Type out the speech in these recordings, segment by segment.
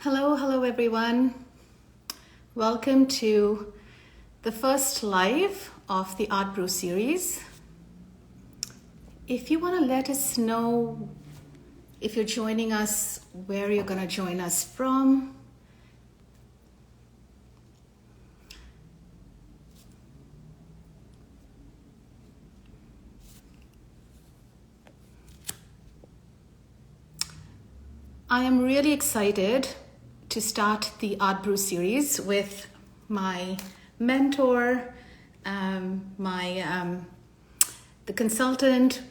Hello everyone. Welcome to the first live of the Art Brew series. If you want to let us know if you're joining us, where you're going to join us from. I am really excited to start the Art Brew series with my mentor, the consultant,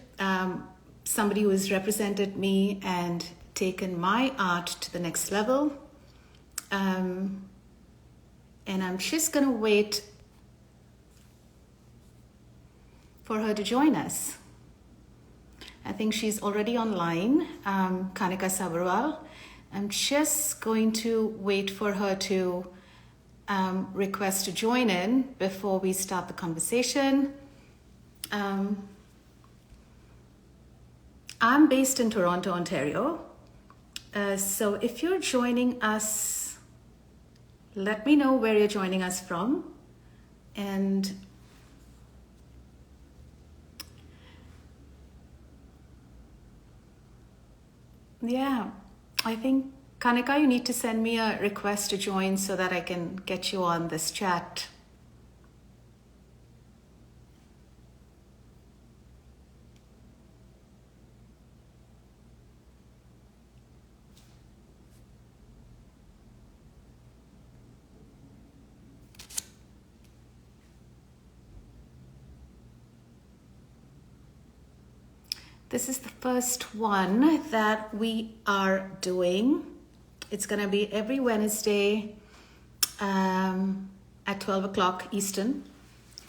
somebody who has represented me and taken my art to the next level. And I'm just going to wait for her to join us. I think she's already online, Kaneka. I'm just going to wait for her to request to join in before we start the conversation. I'm based in Toronto, Ontario. So if you're joining us, let me know where you're joining us from. And yeah, I think, Kaneka, you need to send me a request to join so that I can get you on this chat. This is the first one that we are doing. It's going to be every Wednesday at 12 o'clock Eastern.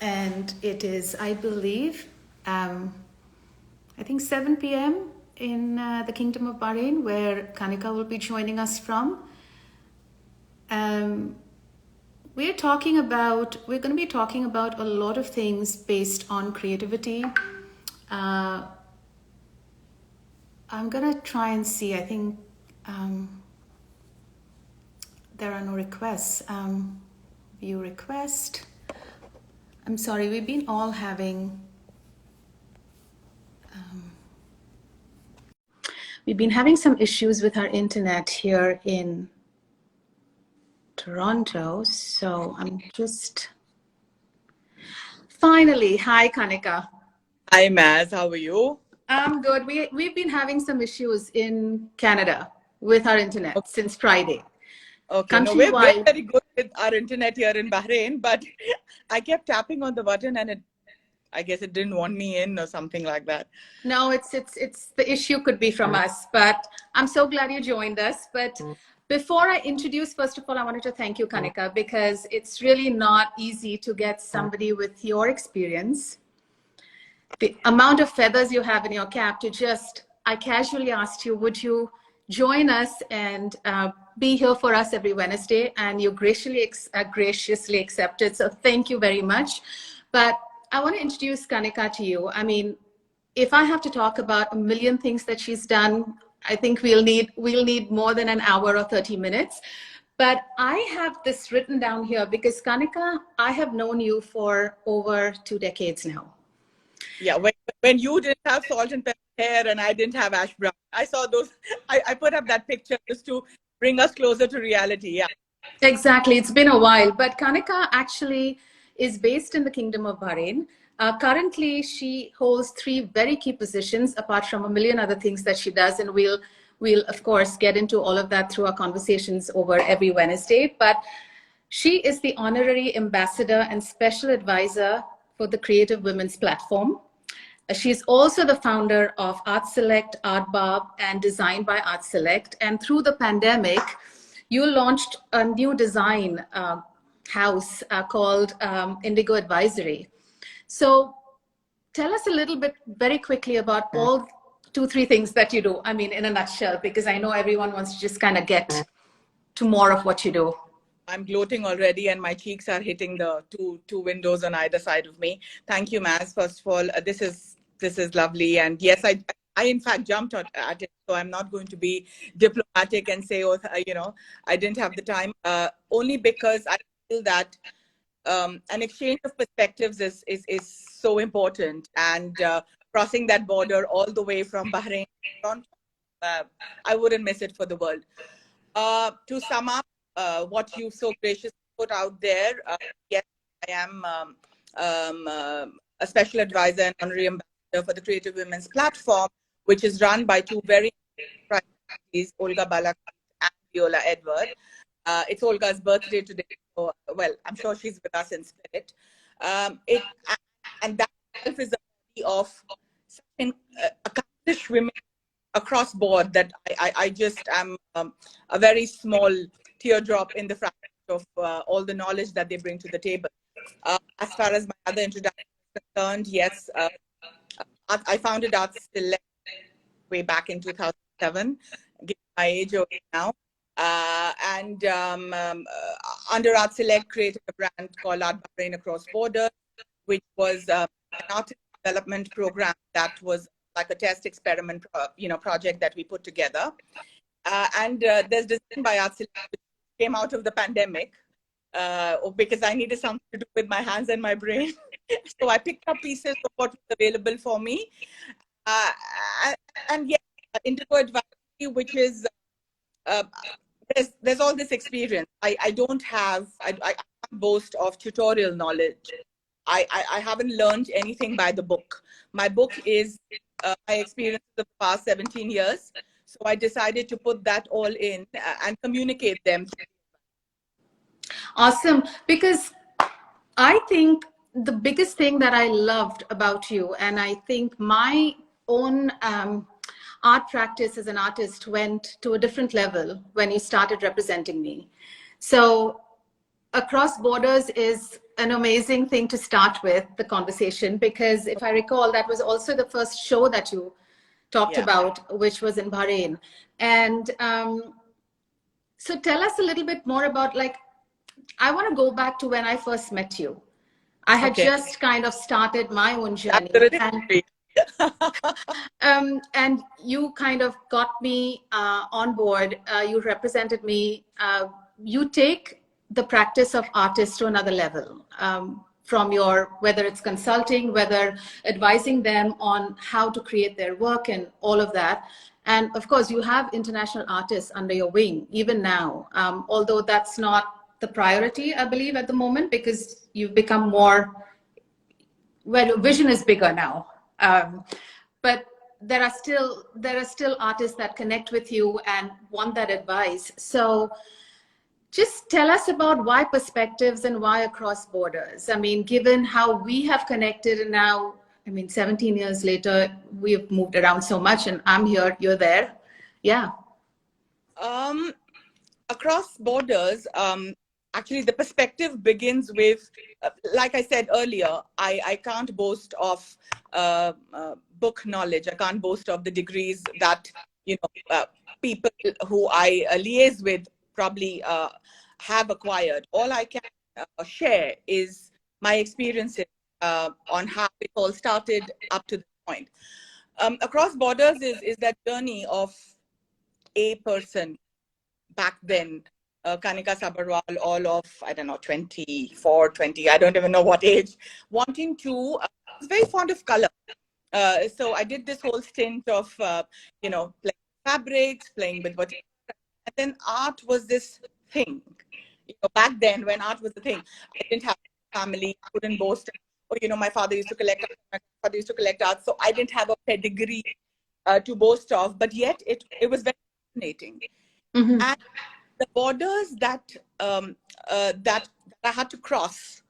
And it is, I believe, I think 7 p.m. in the Kingdom of Bahrain, where Kaneka will be joining us from. We're going to be talking about a lot of things based on creativity. I'm going to try and see, I think there are no requests. View request. I'm sorry, we've been all having some issues with our internet here in Toronto. So I'm just, finally, hi Kaneka. Hi Maz, how are you? I'm good. We've been having some issues in Canada with our internet since Friday. Okay, no, we're very good with our internet here in Bahrain, but I kept tapping on the button and I guess it didn't want me in or something like that. No, it's the issue could be from us, but I'm so glad you joined us. But before I introduce, first of all, I wanted to thank you, Kaneka, because it's really not easy to get somebody with your experience, the amount of feathers you have in your cap I casually asked you, would you join us and be here for us every Wednesday? And you graciously accepted. So thank you very much. But I want to introduce Kaneka to you. I mean, if I have to talk about a million things that she's done, I think we'll need more than an hour or 30 minutes. But I have this written down here because Kaneka, I have known you for over 2 decades now. Yeah, when you didn't have salt and pepper hair and I didn't have ash brown, I saw those. I put up that picture just to bring us closer to reality. Yeah, exactly. It's been a while, but Kaneka actually is based in the Kingdom of Bahrain. Currently, she holds 3 very key positions, apart from a million other things that she does, and we'll of course get into all of that through our conversations over every Wednesday. But she is the honorary ambassador and special advisor for the Creative Women's Platform. She's also the founder of Art Select, Art Barb, and Design by Art Select. And through the pandemic, you launched a new design house called Indigo Advisory. So tell us a little bit very quickly about all 2-3 things that you do. I mean, in a nutshell, because I know everyone wants to just kind of get to more of what you do. I'm gloating already and my cheeks are hitting the two windows on either side of me. Thank you, Maz. First of all, this is lovely. And yes, I I in fact jumped at it, so I'm not going to be diplomatic and say, oh, I didn't have the time. Only because I feel that an exchange of perspectives is so important, and crossing that border all the way from Bahrain to Toronto, I wouldn't miss it for the world. To sum up what you so graciously put out there, yes, I am a special advisor and honorary ambassador for the Creative Women's Platform, which is run by two very private Olga Balak and Viola Edward. It's Olga's birthday today, so well, I'm sure she's with us in spirit. And that itself is a body of such accomplished women across board that I just am a very small teardrop in the front of all the knowledge that they bring to the table. As far as my other introduction is concerned, yes, I founded Arts Select way back in 2007, given my age now. And under Art Select, created a brand called Art Bahrain Across Borders, which was an artist development program that was like a test experiment, project that we put together. And there's Design by Art Select, which came out of the pandemic because I needed something to do with my hands and my brain. So I picked up pieces of what was available for me. And yes, Indigo Advisory, which is there's all this experience. I don't have, I can't boast of tutorial knowledge. I haven't learned anything by the book. My book is my experience of the past 17 years. So I decided to put that all in and communicate them. Awesome. Because I think the biggest thing that I loved about you, and I think my own art practice as an artist went to a different level when you started representing me. So Across Borders is an amazing thing to start with the conversation, because if I recall, that was also the first show that you talked about, which was in Bahrain. And so tell us a little bit more about, like, I want to go back to when I first met you. I had just kind of started my own journey. And you kind of got me on board. You represented me. You take the practice of artists to another level, from your, whether it's consulting, whether advising them on how to create their work and all of that. And of course, you have international artists under your wing, even now, although that's not the priority, I believe, at the moment, because you've become more, well, your vision is bigger now. But there are still artists that connect with you and want that advice. So just tell us about why Perspectives and why Across Borders. I mean, given how we have connected, and now, I mean, 17 years later, we've moved around so much, and I'm here, you're there. Yeah. Across Borders, actually, the perspective begins with, like I said earlier, I can't boast of book knowledge. I can't boast of the degrees that, people who I liaise with probably have acquired. All I can share is my experiences on how it all started up to this point. Across Borders is that journey of a person back then, Kaneka Sabarwal, all of, I don't know, 24, 20, I don't even know what age, wanting to, I was very fond of color. So I did this whole stint of, playing fabrics, playing with what, and then art was this thing. Back then, when art was the thing, I didn't have a family, couldn't boast. Or, my father used to collect art, my father used to collect art, so I didn't have a pedigree to boast of, but yet it was very fascinating. Mm-hmm. And the borders that that I had to cross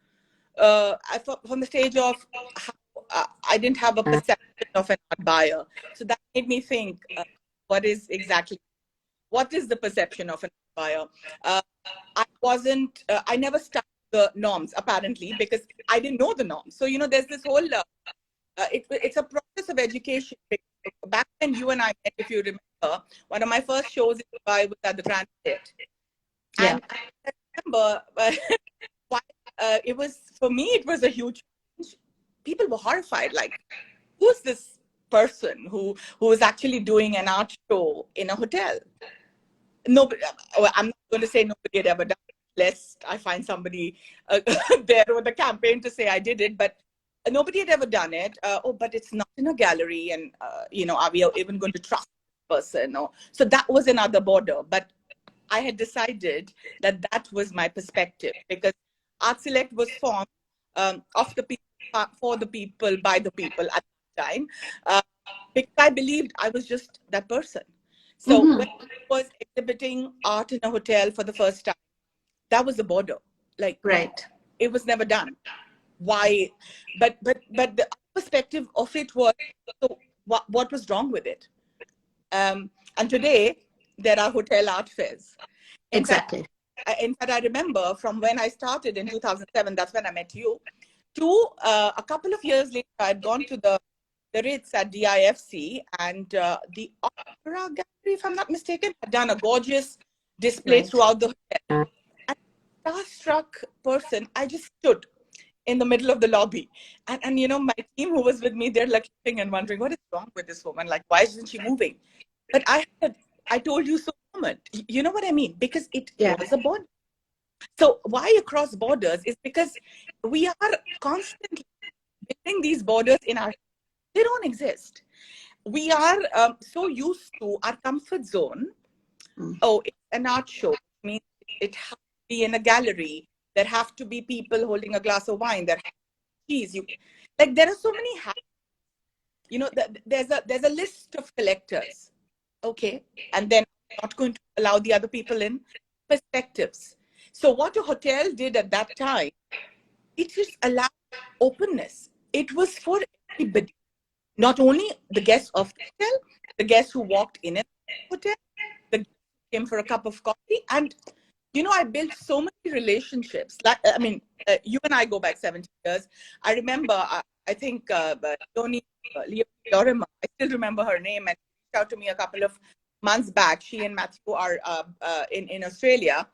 from the stage of how I didn't have a perception of an art buyer. So that made me think, what is the perception of an art buyer? I never studied the norms, apparently, because I didn't know the norms. So, there's this whole, it's a process of education. Back when you and I met, if you remember, one of my first shows in Dubai was at the Grand Hyatt. Yeah. And I remember for me, it was a huge change. People were horrified, like, who's this person who was actually doing an art show in a hotel. Nobody, well, I'm not going to say nobody had ever done it, lest I find somebody there with a campaign to say I did it, but nobody had ever done it. Oh, but it's not in a gallery, and you know, are we even going to trust this person? Or so that was another border. But I had decided that that was my perspective, because Art Select was formed of the people, for the people, by the people at the time, because I believed I was just that person. So when I was exhibiting art in a hotel for the first time, that was the border. Like, Right. it was never done. Why? But the perspective of it was, so what was wrong with it? And today there are hotel art fairs. Exactly. In fact, I remember from when I started in 2007, that's when I met you, to a couple of years later, I'd gone to the Ritz at DIFC, and the Opera Gallery, if I'm not mistaken, had done a gorgeous display throughout the hotel. And starstruck person, I just stood in the middle of the lobby. And you know, my team who was with me, they're like looking and wondering, what is wrong with this woman? Like, why isn't she moving? But I told you so moment. You know what I mean? Because it was a border. So why across borders is because we are constantly building these borders in our, they don't exist. We are so used to our comfort zone. Oh, it's an art show. It means it has to be in a gallery. There have to be people holding a glass of wine. There have to be cheese. Like, there are so many habits. You know, there's a list of collectors. Okay. And then I'm not going to allow the other people in. Perspectives. So what a hotel did at that time, it just allowed openness. It was for everybody. Not only the guests of the hotel, the guests who walked in the hotel, the guests who came for a cup of coffee. And, you know, I built so many relationships. Like, I mean, you and I go back 70 years. I remember, I think, Lorima, I still remember her name, and she reached out to me a couple of months back. She and Matthew are in Australia.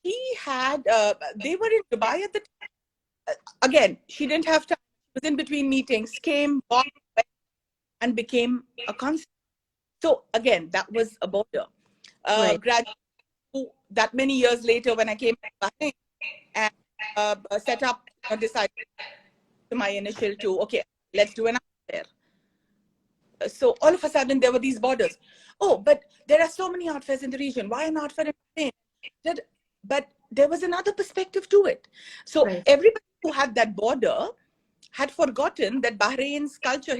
He had, they were in Dubai at the time. Again, she didn't have time. She was in between meetings, came, walked, and became a consul. So again, that was a border. Gradually, that many years later, when I came to Bahrain and set up, decided to my initial to, okay, let's do an art fair. So all of a sudden, there were these borders. Oh, but there are so many art fairs in the region. Why an art fair in Bahrain? But there was another perspective to it. So everybody who had that border had forgotten that Bahrain's culture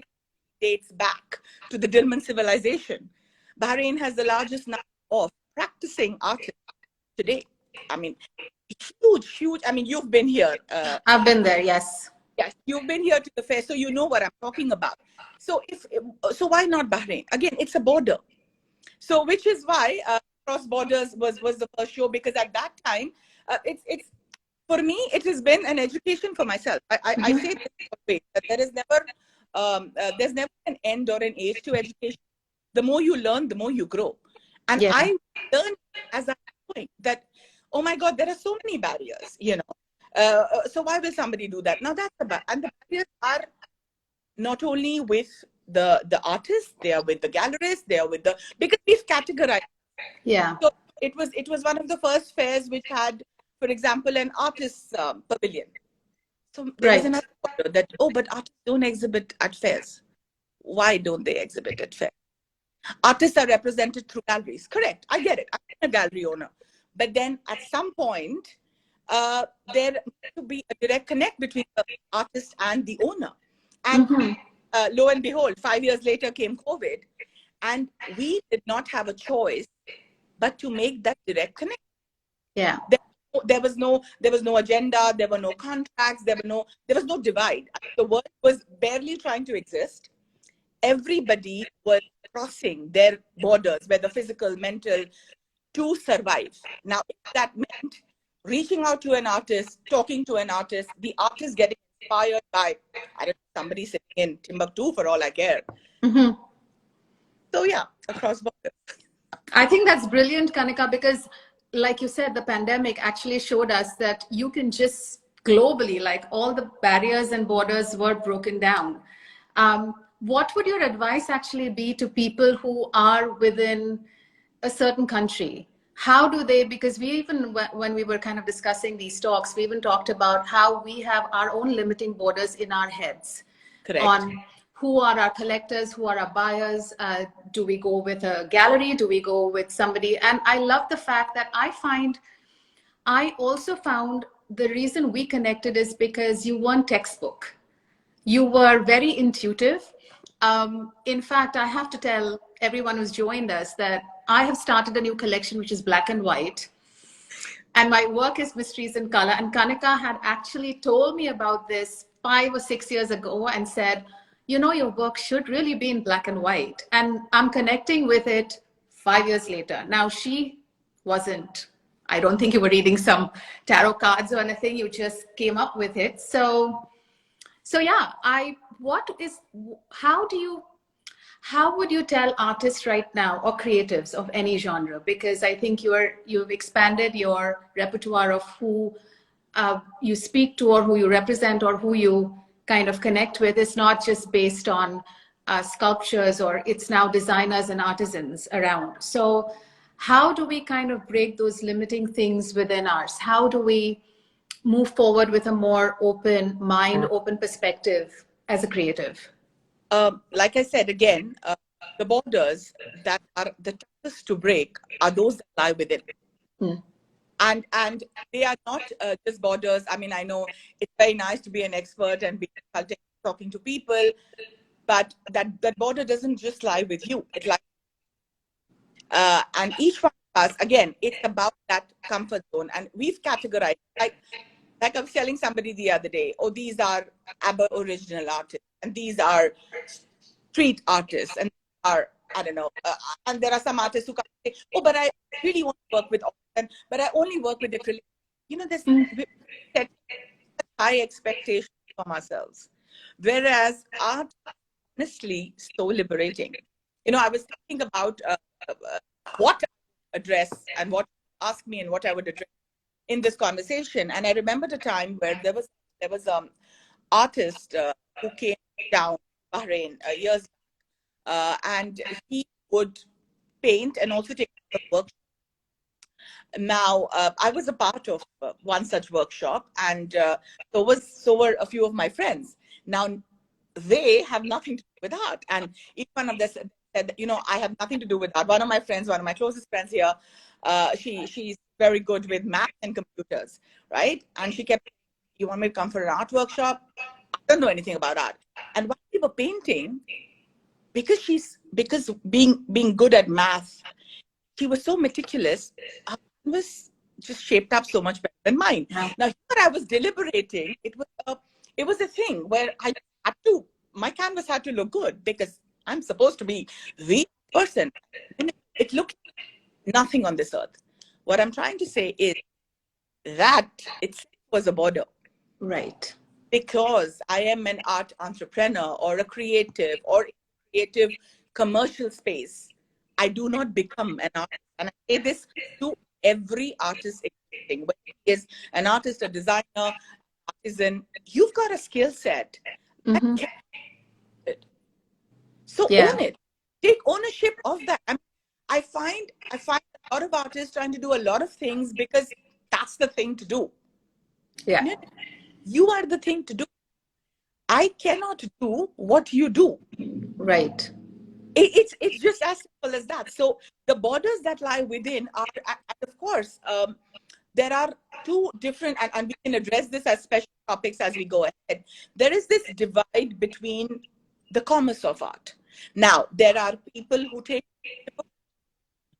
dates back to the Dilmun civilization. Bahrain has the largest number of practicing artists today. I mean, huge. I mean, you've been here. I've been there, yes. Yes, you've been here to the fair, so you know what I'm talking about. So so why not Bahrain? Again, it's a border. So which is why Cross Borders was the first show, because at that time, it's for me, it has been an education for myself. I say this that there's never an end or an age to education. The more you learn, the more you grow. And I learned as I'm going that, oh my God, there are so many barriers, you know. So why will somebody do that? Now that's and the barriers are not only with the artists, they are with the galleries, they are with because we've categorized. Yeah. So it was one of the first fairs which had, for example, an artist's pavilion. So there was another order that, oh, but artists don't exhibit at fairs. Why don't they exhibit at fairs? Artists are represented through galleries. Correct. I get it. I'm a gallery owner. But then at some point, there needs to be a direct connect between the artist and the owner. And lo and behold, 5 years later came COVID, and we did not have a choice but to make that direct connect. Yeah. There was no agenda, there were no contracts, there was no divide. The world was barely trying to exist. Everybody was crossing their borders, whether physical, mental, to survive. Now, if that meant reaching out to an artist, talking to an artist, the artist getting inspired by, I don't know, somebody sitting in Timbuktu for all I care. So yeah, across borders. I think that's brilliant, Kaneka, because like you said, the pandemic actually showed us that you can just globally, like all the barriers and borders were broken down. what would your advice actually be to people who are within a certain country? How do they, because we even, when we were kind of discussing these talks, we even talked about how we have our own limiting borders in our heads. Correct. On who are our collectors, who are our buyers. Do we go with a gallery? Do we go with somebody? And I love the fact that I also found the reason we connected is because you weren't textbook. You were very intuitive. In fact, I have to tell everyone who's joined us that I have started a new collection, which is black and white. And my work is mysteries in color. And Kaneka had actually told me about this 5 or 6 years ago and said, you know, your work should really be in black and white. And I'm connecting with it 5 years later. Now, she wasn't, I don't think you were reading some tarot cards or anything. You just came up with it. So yeah, how would you tell artists right now or creatives of any genre? Because I think you've expanded your repertoire of who you speak to or who you represent or who you kind of connect with. It's not just based on sculptures, or it's now designers and artisans around. So how do we kind of break those limiting things within ours? How do we move forward with a more open mind, open perspective as a creative? Like I said, again, the borders that are the toughest to break are those that lie within. And they are not just borders. I mean, I know it's very nice to be an expert and be consulting, talking to people, but that border doesn't just lie with you. It lies, and each one of us, again, it's about that comfort zone. And we've categorized, like I was telling somebody the other day, oh, these are Aboriginal artists, and these are street artists, and are, I don't know, and there are some artists who come and say, oh, but I really want to work with all of them, but I only work with acrylic. You know, there's set high expectations from ourselves. Whereas art, honestly, so liberating. You know, I was thinking about what I would address and what ask me and what I would address in this conversation. And I remembered a time where there was artist who came down Bahrain years back, and he would paint and also take a workshop. Now, I was a part of one such workshop, and so were a few of my friends. Now, they have nothing to do with art, and each one of them said, you know, I have nothing to do with art. One of my friends, one of my closest friends here, she's very good with math and computers, right? And she kept, you want me to come for an art workshop? I don't know anything about art. And while we were painting, because being good at math, she was so meticulous. Her was just shaped up so much better than mine. Now, here I was deliberating. It was a thing where I had to, my canvas had to look good because I'm supposed to be the person. And it looked nothing on this earth. What I'm trying to say is that it was a border. Right. Because I am an art entrepreneur or a creative or a creative commercial space, I do not become an artist. And I say this to every artist existing, whether he is an artist, a designer, artisan, you've got a skill set. So own it. Take ownership of that. I mean, I find a lot of artists trying to do a lot of things because that's the thing to do. Yeah. You are the thing to do. I cannot do what you do. Right. It's just as simple as that. So the borders that lie within are, and of course, there are two different, and we can address this as special topics as we go ahead. There is this divide between the commerce of art. Now, there are people who take it,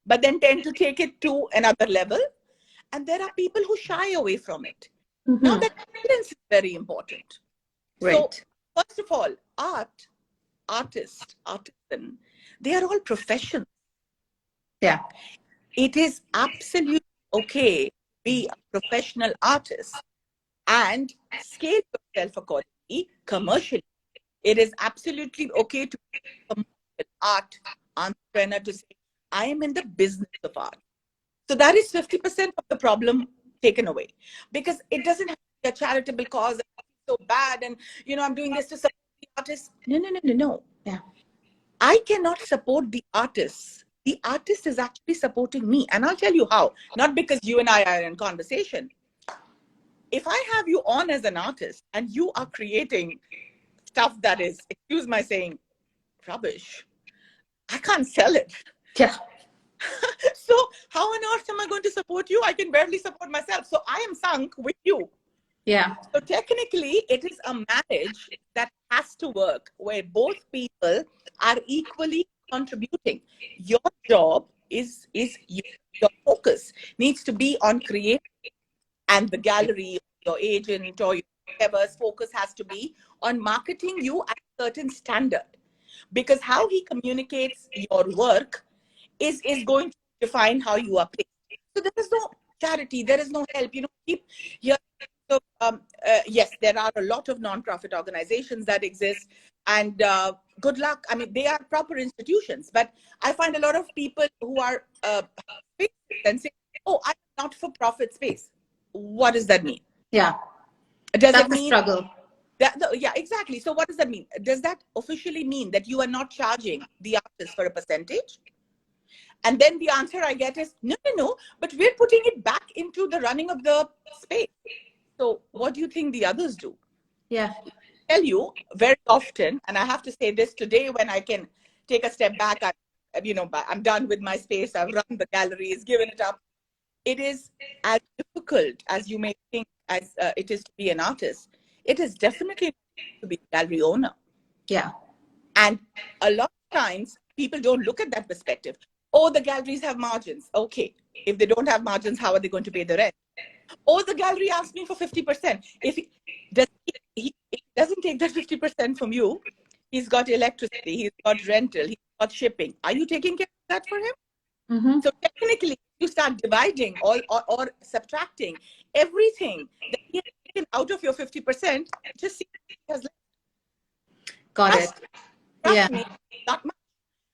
but then tend to take it to another level. And there are people who shy away from it. Now, that balance is very important. Right. So, first of all, artist, artisan, they are all professionals. Yeah. It is absolutely okay to be a professional artist and scale yourself accordingly commercially. It is absolutely okay to be a commercial art entrepreneur to say, I am in the business of art. So that is 50% of the problem taken away, because it doesn't have to be a charitable cause. So bad, and you know, I'm doing this to support the artists. No. Yeah. I cannot support the artist. The artist is actually supporting me. And I'll tell you how. Not because you and I are in conversation. If I have you on as an artist and you are creating stuff that is, excuse my saying, rubbish, I can't sell it. Yeah. So how on earth am I going to support you? I can barely support myself. So I am sunk with you. Yeah. So technically, it is a marriage that has to work where both people are equally contributing. Your job is your focus needs to be on creating, and the gallery, your agent, or whoever's focus has to be on marketing you at a certain standard. Because how he communicates your work is going to define how you are paid. So there is no charity, there is no help. Keep here. So yes, there are a lot of non-profit organizations that exist, and good luck. I mean, they are proper institutions, but I find a lot of people who are and say, "Oh, I'm not for profit space." What does that mean? Yeah. Does it That's a mean struggle. yeah, exactly. So what does that mean? Does that officially mean that you are not charging the artist for a percentage? And then the answer I get is, no, no, no, but we're putting it back into the running of the space. So what do you think the others do? Yeah. I tell you very often, and I have to say this today when I can take a step back, I'm done with my space. I've run the galleries, given it up. It is as difficult as you may think as it is to be an artist. It is definitely to be a gallery owner. Yeah. And a lot of times people don't look at that perspective. Oh, the galleries have margins. Okay. If they don't have margins, how are they going to pay the rent? Oh, the gallery asked me for 50%. If he doesn't take that 50% from you, he's got electricity, he's got rental, he's got shipping. Are you taking care of that for him? Mm-hmm. So technically, you start dividing or subtracting everything that he has taken out of your 50%, just see what he has left. Got it. Yeah. Trust me, not much.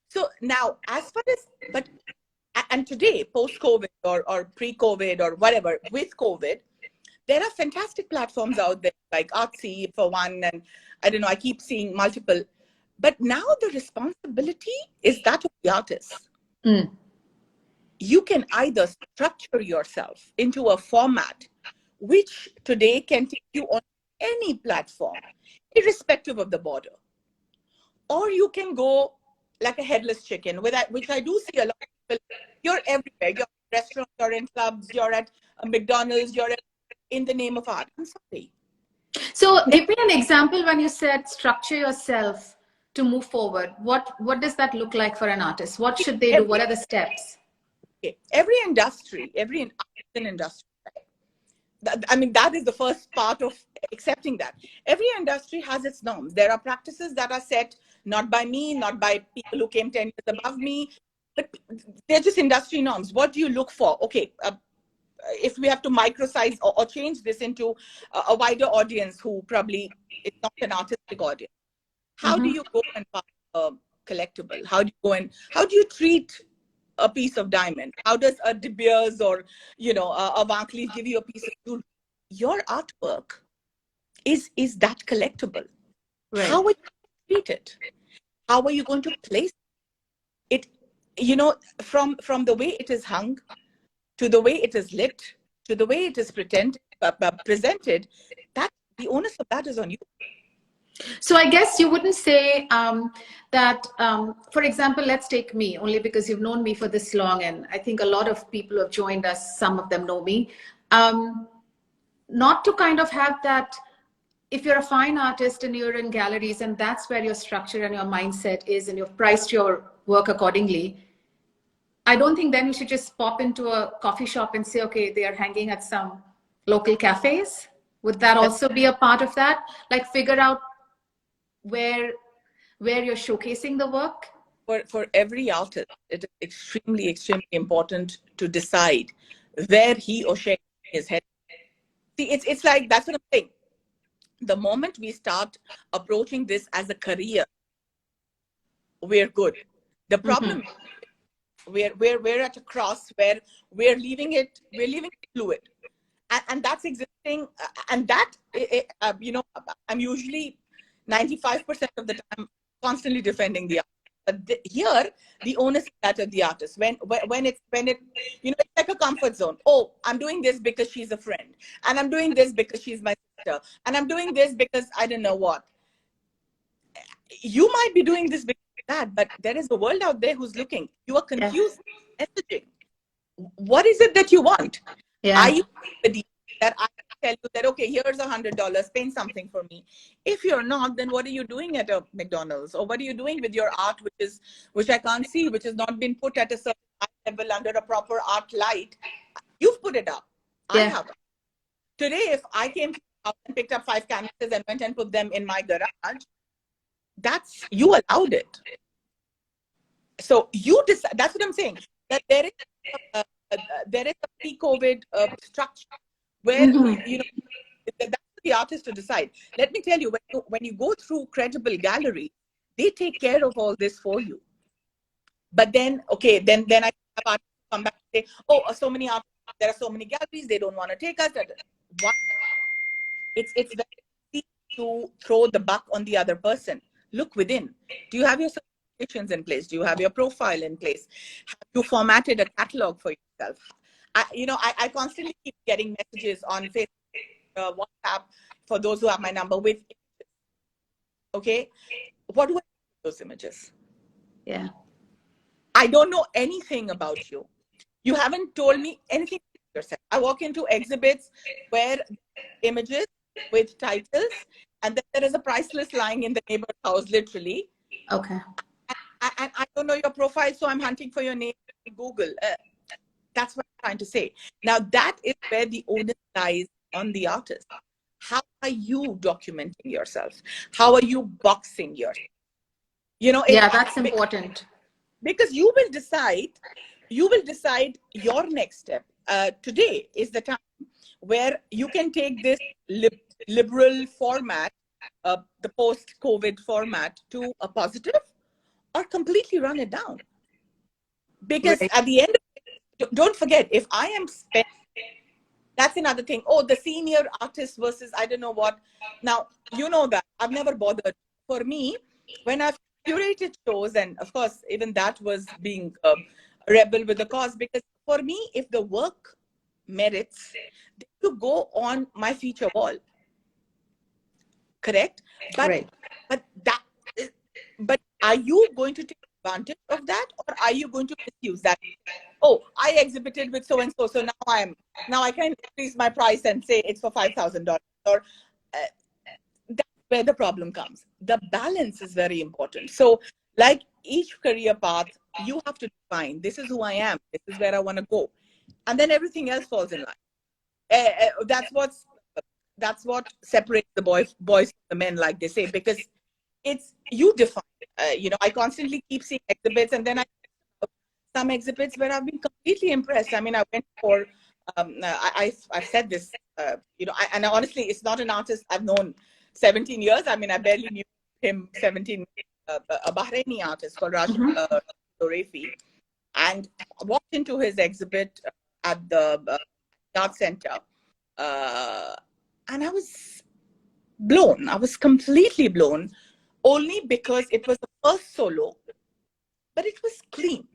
So now, as far as, and today, post-COVID or pre-COVID or whatever, with COVID, there are fantastic platforms out there, like Artsy for one, and I don't know, I keep seeing multiple. But now the responsibility is that of the artist. Mm. You can either structure yourself into a format which today can take you on any platform, irrespective of the border. Or you can go like a headless chicken, which I do see a lot of people. You're everywhere. You're in restaurants, you're in clubs, you're at McDonald's, in the name of art. I'm sorry. So give me an example when you said structure yourself to move forward. What does that look like for an artist? What should they do? What are the steps? Every industry, every art industry, I mean, that is the first part of accepting that. Every industry has its norms. There are practices that are set not by me, not by people who came 10 years above me, but they're just industry norms. What do you look for? Okay, if we have to microsize or change this into a wider audience who probably is not an artistic audience, how do you go and buy a collectible? How do you treat a piece of diamond? How does a De Beers or a Van Cleef give you a piece of jewelry? Your artwork is that collectible. Right. How are you going to treat it? How are you going to place it? From the way it is hung, to the way it is lit, to the way it is presented, that the onus of that is on you. So I guess you wouldn't say that, for example, let's take me, only because you've known me for this long, and I think a lot of people who have joined us, some of them know me. Not to kind of have that, if you're a fine artist and you're in galleries and that's where your structure and your mindset is and you've priced your work accordingly, I don't think then you should just pop into a coffee shop and say, okay, they are hanging at some local cafes. Would that also be a part of that? Like figure out where you're showcasing the work? For every artist, it is extremely, extremely important to decide where he or she is headed. See, it's like, that's what I'm saying. The moment we start approaching this as a career, we're good. The problem we're at a cross where we're leaving it fluid, and that's existing, and that I'm usually 95% of the time constantly defending the artist. But here, the onus is that of the artist. When it, it's like a comfort zone. Oh, I'm doing this because she's a friend, and I'm doing this because she's my sister, and I'm doing this because I don't know what. You might be doing this because of that, but there is a world out there who's looking. You are confused messaging. What is it that you want? Yeah. Are you the that I tell you that, okay, here's $100, paint something for me? If you're not, then what are you doing at a McDonald's? Or what are you doing with your art, which I can't see, which has not been put at a certain level under a proper art light? You've put it up. I haven't. Today, if I came to your house and picked up 5 canvases and went and put them in my garage, you allowed it. So you decide. That's what I'm saying. That there is a pre-COVID structure where that's the artist to decide. Let me tell you, when you go through credible gallery, they take care of all this for you. But then, okay, then I have artists come back and say, oh, so many artists, there are so many galleries, they don't want to take us. Why? It's very easy to throw the buck on the other person. Look within. Do you have your certifications in place? Do you have your profile in place? Have you formatted a catalog for yourself? I constantly keep getting messages on Facebook, WhatsApp, for those who have my number, with images. Okay, what do I do with those images? Yeah, I don't know anything about you. You haven't told me anything about yourself. I walk into exhibits where images with titles, and then there is a price list lying in the neighbor's house, literally. Okay. And I don't know your profile, so I'm hunting for your name in Google. That's what I'm trying to say. Now, that is where the onus lies on the artist. How are you documenting yourself? How are you boxing yourself? That's important. Because you will decide your next step. Today is the time where you can take this liberal format, the post-COVID format, to a positive, or completely run it down. Because at the end of it, don't forget, if I am spending, that's another thing. Oh, the senior artist versus I don't know what. Now, you know that I've never bothered. For me, when I've curated shows, and of course, even that was being a rebel with the cause, because for me, if the work merits, to go on my feature wall. Correct? But are you going to take advantage of that, or are you going to misuse that? Oh, I exhibited with so and so, so now I can increase my price and say it's for $5,000. Or that's where the problem comes. The balance is very important. So, like each career path, you have to define, this is who I am, this is where I want to go, and then everything else falls in line. That's what separates the boys from the men, like they say, because it's you define. I constantly keep seeing exhibits, and then some exhibits where I've been completely impressed. I mean, I went for I've said this, and honestly, it's not an artist I've known 17 years. I mean, I barely knew him 17 years. A Bahraini artist called Rafi, and walked into his exhibit at the art center, and I was blown. I was completely blown, only because it was the first solo, but it was clean.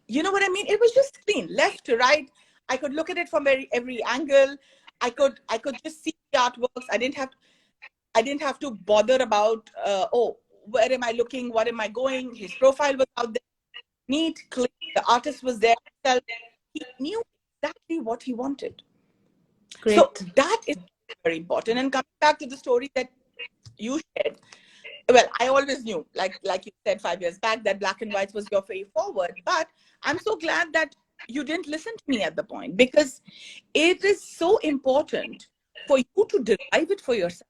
You know what I mean? It was just clean, left to right. I could look at it from every angle. I could just see the artworks. I didn't have to bother about where am I looking? What am I going? His profile was out there, neat, clean. The artist was there himself. He knew exactly what he wanted. Great. So that is very important. And coming back to the story that you shared, well, I always knew, like you said 5 years back, that black and white was your way forward. But I'm so glad that you didn't listen to me at the point, because it is so important for you to derive it for yourself.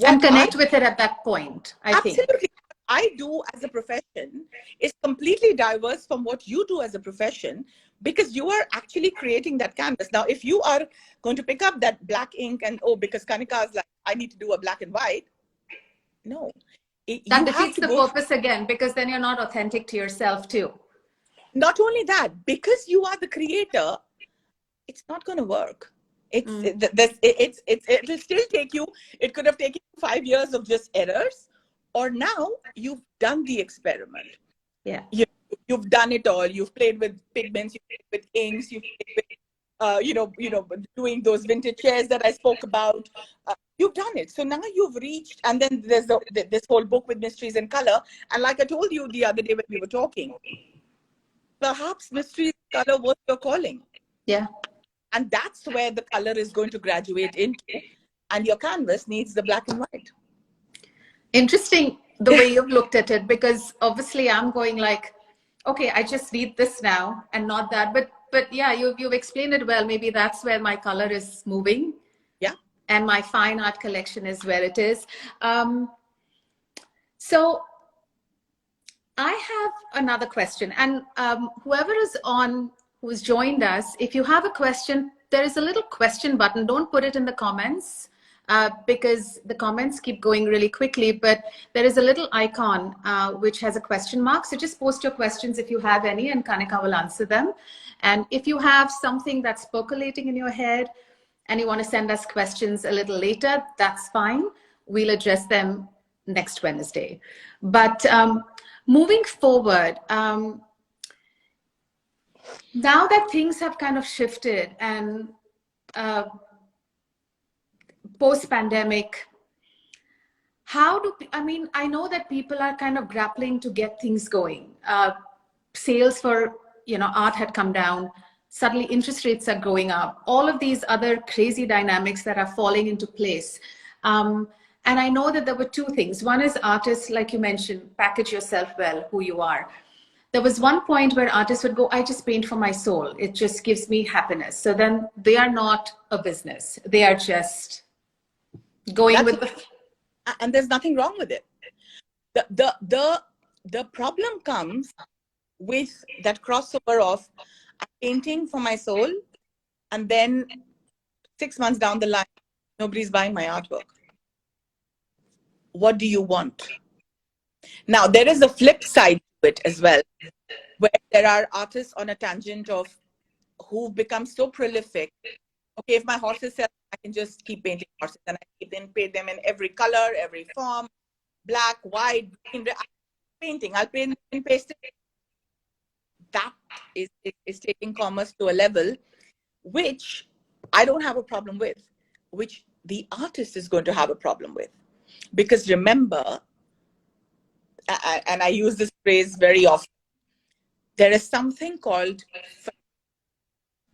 And connect with it at that point, I think. Absolutely. What I do as a profession is completely diverse from what you do as a profession, because you are actually creating that canvas. Now, if you are going to pick up that black ink and, because Kaneka is like, I need to do a black and white. No. That defeats the purpose again, because then you're not authentic to yourself too. Not only that, because you are the creator, it's not going to work. It will still take you, it could have taken you 5 years of just errors, or now you've done the experiment. Yeah. You've done it all. You've played with pigments, you've played with inks, you've played with, doing those vintage chairs that I spoke about. You've done it. So now you've reached, and then there's this whole book with mysteries in color. And like I told you the other day when we were talking, perhaps mysteries in color was your calling. Yeah. And that's where the color is going to graduate into. And your canvas needs the black and white. Interesting the way you've looked at it, because obviously I'm going like, okay, I just need this now and not that. But yeah, you've explained it well. Maybe that's where my color is moving. Yeah. And my fine art collection is where it is. So I have another question. And whoever is on, who's joined us, if you have a question, there is a little question button. Don't put it in the comments. Because the comments keep going really quickly, but there is a little icon which has a question mark. So just post your questions if you have any, and Kaneka will answer them. And if you have something that's percolating in your head and you want to send us questions a little later, that's fine. We'll address them next Wednesday. But moving forward, now that things have kind of shifted and post-pandemic, I know that people are kind of grappling to get things going. Sales for, art had come down. Suddenly interest rates are going up. All of these other crazy dynamics that are falling into place. And I know that there were two things. One is artists, like you mentioned, package yourself well, who you are. There was one point where artists would go, I just paint for my soul. It just gives me happiness. So then they are not a business. They are just going with the, and there's nothing wrong with it. The problem comes with that crossover of I'm painting for my soul, and then 6 months down the line, nobody's buying my artwork. What do you want? Now, there is a flip side to it as well, where there are artists on a tangent of who've become so prolific. Okay, if my horses sell, I can just keep painting horses, and I can paint them in every color, every form, black, white, green, red. I'll paint and paste it. That is taking commerce to a level which I don't have a problem with, which the artist is going to have a problem with. Because remember, and I use this phrase very often, there is something called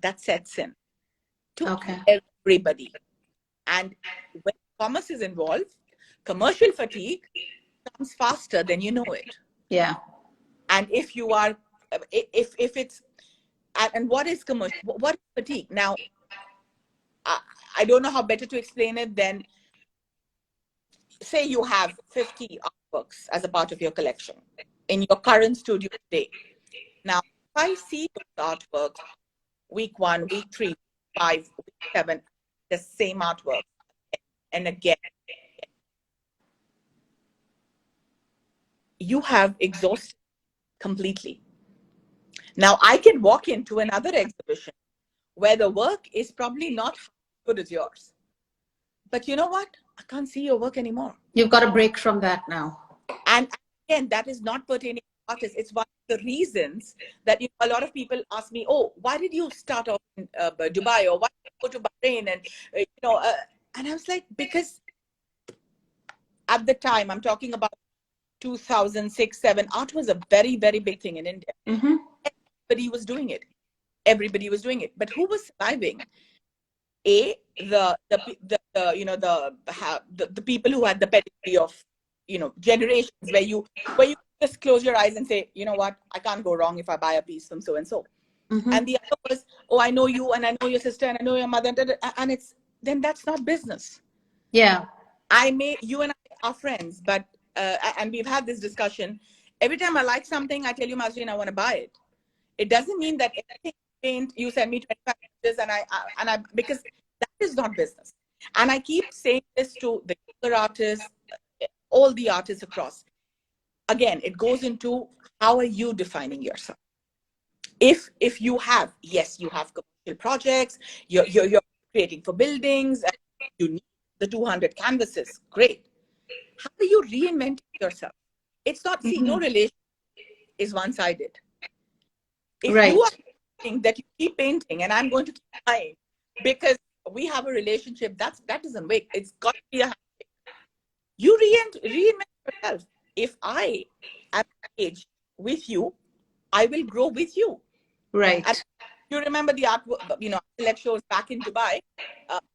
that sets in to everybody. And when commerce is involved, commercial fatigue comes faster than you know it. Yeah. And if you are, if it's, and what is commercial? What is fatigue? Now, I don't know how better to explain it than, say you have 50 artworks as a part of your collection in your current studio today. Now, if I see those artworks, week 1, week 3, week 5, week 7, the same artwork, and again, you have exhausted completely. Now, I can walk into another exhibition where the work is probably not as good as yours. But you know what? I can't see your work anymore. You've got a break from that now. And again, that is not pertaining to artists. It's one of the reasons that a lot of people ask me, oh, why did you start off in Dubai, or why did you go to Bahrain? And, and I was like, because at the time, I'm talking about 2006, 7, art was a very, very big thing in India. Mm-hmm. Everybody was doing it. Everybody was doing it. But who was surviving? The people who had the pedigree of, generations, where you just close your eyes and say, you know what, I can't go wrong if I buy a piece from so and so. Mm-hmm. And the other was, oh, I know you, and I know your sister, and I know your mother, and then that's not business. Yeah. You and I are friends, but and we've had this discussion. Every time I like something, I tell you, Mazarine, I want to buy it. It doesn't mean that everything paint you send me 25 pages and I because that is not business. And I keep saying this to the younger artists, all the artists across. Again, it goes into how are you defining yourself? If you have, yes, you have commercial projects, you're creating for buildings, and you need the 200 canvases, great. how are you reinventing yourself? It's not, see, no relationship is one-sided. If you are thinking that you keep painting and I'm going to keep buying because we have a relationship, that doesn't work. It's got to be a handshake. You reinvent yourself. If I am engaged with you, I will grow with you. Right. And you remember the art, select shows back in Dubai.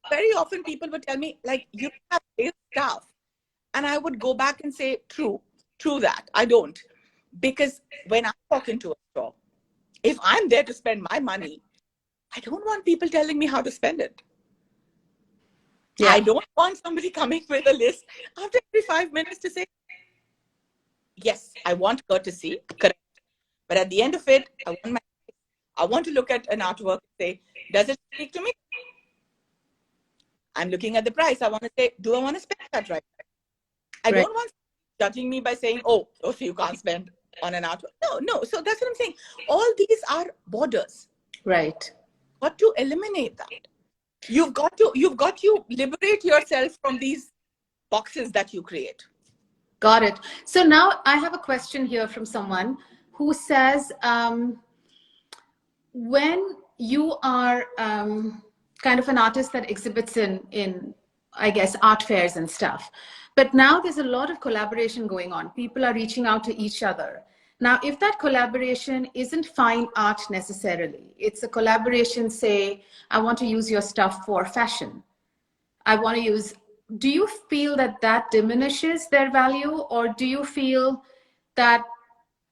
Very often people would tell me, like, you have sales staff. And I would go back and say, true that. I don't. Because when I walk into a store, if I'm there to spend my money, I don't want people telling me how to spend it. Yeah. I don't want somebody coming with a list after every 5 minutes to say, yes, I want courtesy, correct. But at the end of it, I want to look at an artwork and say, does it speak to me? I'm looking at the price. I want to say, do I want to spend that right? I don't want judging me by saying, oh, so you can't spend on an artwork. No. So that's what I'm saying. All these are borders. Right. Got to eliminate that. You've got to liberate yourself from these boxes that you create. Got it. So now I have a question here from someone who says, when you are kind of an artist that exhibits in, I guess, art fairs and stuff, but now there's a lot of collaboration going on. People are reaching out to each other. Now, if that collaboration isn't fine art necessarily, it's a collaboration, say, I want to use your stuff for fashion. Do you feel that that diminishes their value, or do you feel that,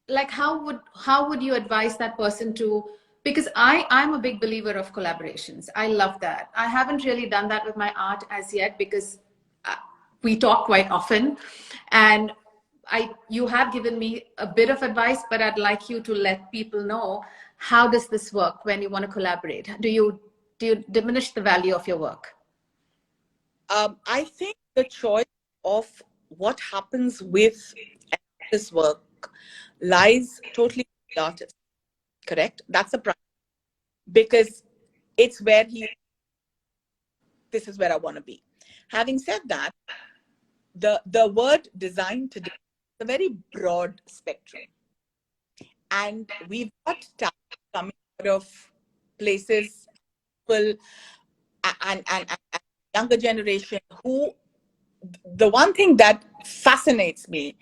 like, how would you advise that person to, because I'm a big believer of collaborations. I love that. I haven't really done that with my art as yet because we talk quite often, and you have given me a bit of advice, but I'd like you to let people know, how does this work when you want to collaborate? Do you diminish the value of your work? I think the choice of what happens with this work lies totally with the artist. Correct? That's a problem. Because it's where this is where I want to be. Having said that, the word design today is a very broad spectrum. And we've got talent coming out of places, people, and younger generation who, the one thing that fascinates me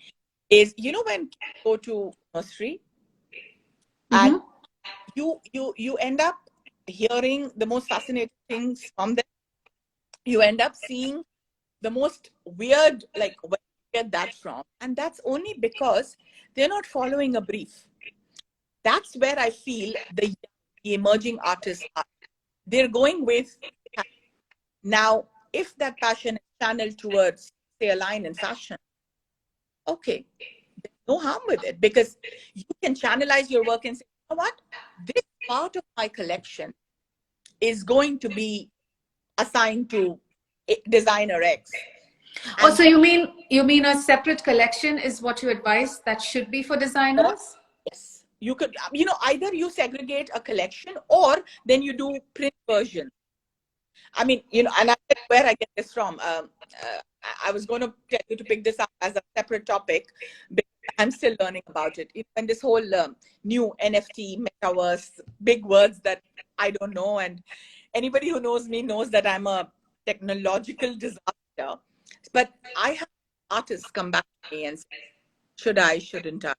is, when you go to nursery and you end up hearing the most fascinating things from them. You end up seeing the most weird, like, where you get that from. And that's only because they're not following a brief. That's where I feel the emerging artists are. They're going with, now, if that passion is channeled towards, say, a line in fashion, okay, there's no harm with it, because you can channelize your work and say, you know what, this part of my collection is going to be assigned to designer X. Oh, so you mean a separate collection is what you advise that should be for designers? Yes. You could, either you segregate a collection or then you do print version. I mean, and I said where I get this from. I was going to tell you to pick this up as a separate topic, because I'm still learning about it. And this whole new NFT, metaverse, big words that I don't know. And anybody who knows me knows that I'm a technological disaster. But I have artists come back to me and say, should I, shouldn't I?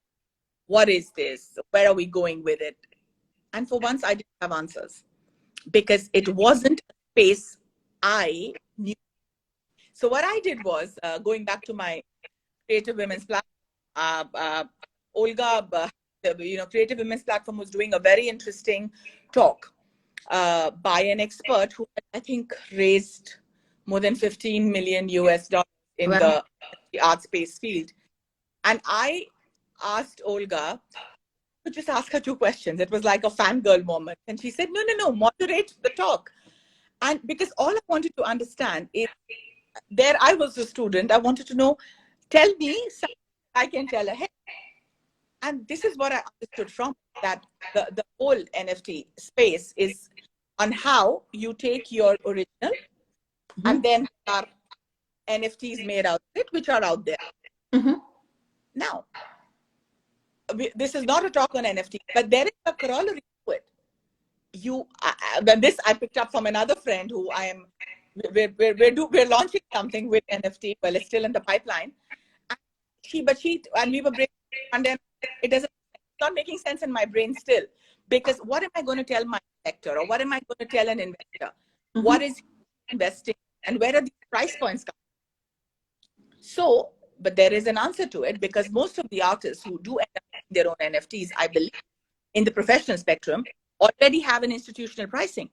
What is this? Where are we going with it? And for once, I didn't have answers, because it wasn't a space I knew. So what I did was, going back to my Creative Women's platform, Olga, Creative Women's platform was doing a very interesting talk by an expert who I think raised more than $15 million in the art space field. And I asked Olga to just ask her 2 questions. It was like a fangirl moment. And she said, no, moderate the talk. And because all I wanted to understand is, there I was a student, I wanted to know, tell me something I can tell her. Hey. And this is what I understood from that the whole NFT space is on how you take your original and then are NFTs made out of it, which are out there. Mm-hmm. Now, this is not a talk on NFT, but there is a corollary to it. This I picked up from another friend who we're launching something with NFT. Well, it's still in the pipeline. And we were breaking, and then it's not making sense in my brain still, because what am I going to tell my investor, or what am I going to tell an investor? Mm-hmm. What is investing, and where are these price points coming? So, but there is an answer to it, because most of the artists who do end up their own NFTs, I believe, in the professional spectrum, already have an institutional pricing.